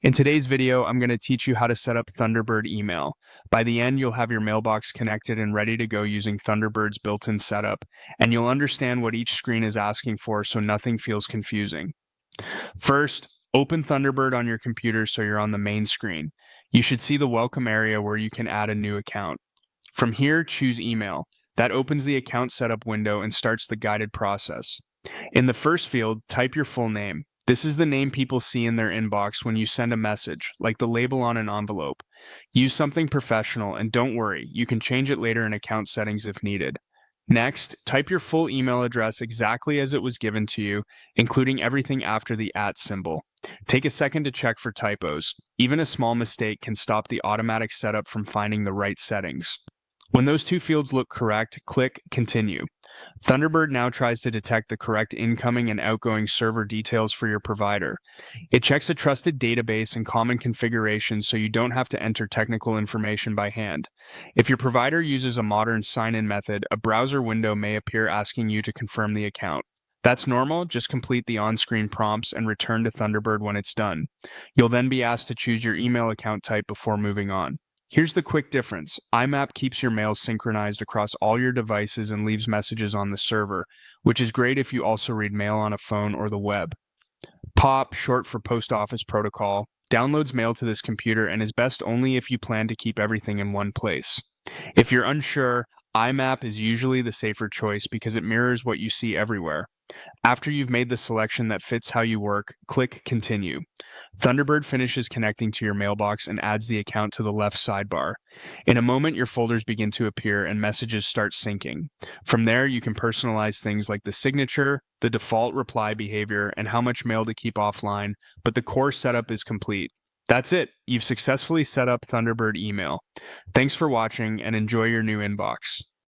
In today's video, I'm going to teach you how to set up Thunderbird email. By the end, you'll have your mailbox connected and ready to go using Thunderbird's built-in setup, and you'll understand what each screen is asking for so nothing feels confusing. First, open Thunderbird on your computer so you're on the main screen. You should see the welcome area where you can add a new account. From here, choose email. That opens the account setup window and starts the guided process. In the first field, type your full name. This is the name people see in their inbox when you send a message, like the label on an envelope. Use something professional, and don't worry, you can change it later in account settings if needed. Next, type your full email address exactly as it was given to you, including everything after the @ symbol. Take a second to check for typos. Even a small mistake can stop the automatic setup from finding the right settings. When those two fields look correct, click Continue. Thunderbird now tries to detect the correct incoming and outgoing server details for your provider. It checks a trusted database and common configurations so you don't have to enter technical information by hand. If your provider uses a modern sign-in method, a browser window may appear asking you to confirm the account. That's normal, just complete the on-screen prompts and return to Thunderbird when it's done. You'll then be asked to choose your email account type before moving on. Here's the quick difference. IMAP keeps your mail synchronized across all your devices and leaves messages on the server, which is great if you also read mail on a phone or the web. POP, short for Post Office Protocol, downloads mail to this computer and is best only if you plan to keep everything in one place. If you're unsure, IMAP is usually the safer choice because it mirrors what you see everywhere. After you've made the selection that fits how you work, click Continue. Thunderbird finishes connecting to your mailbox and adds the account to the left sidebar. In a moment, your folders begin to appear and messages start syncing. From there, you can personalize things like the signature, the default reply behavior, and how much mail to keep offline, but the core setup is complete. That's it. You've successfully set up Thunderbird email. Thanks for watching and enjoy your new inbox.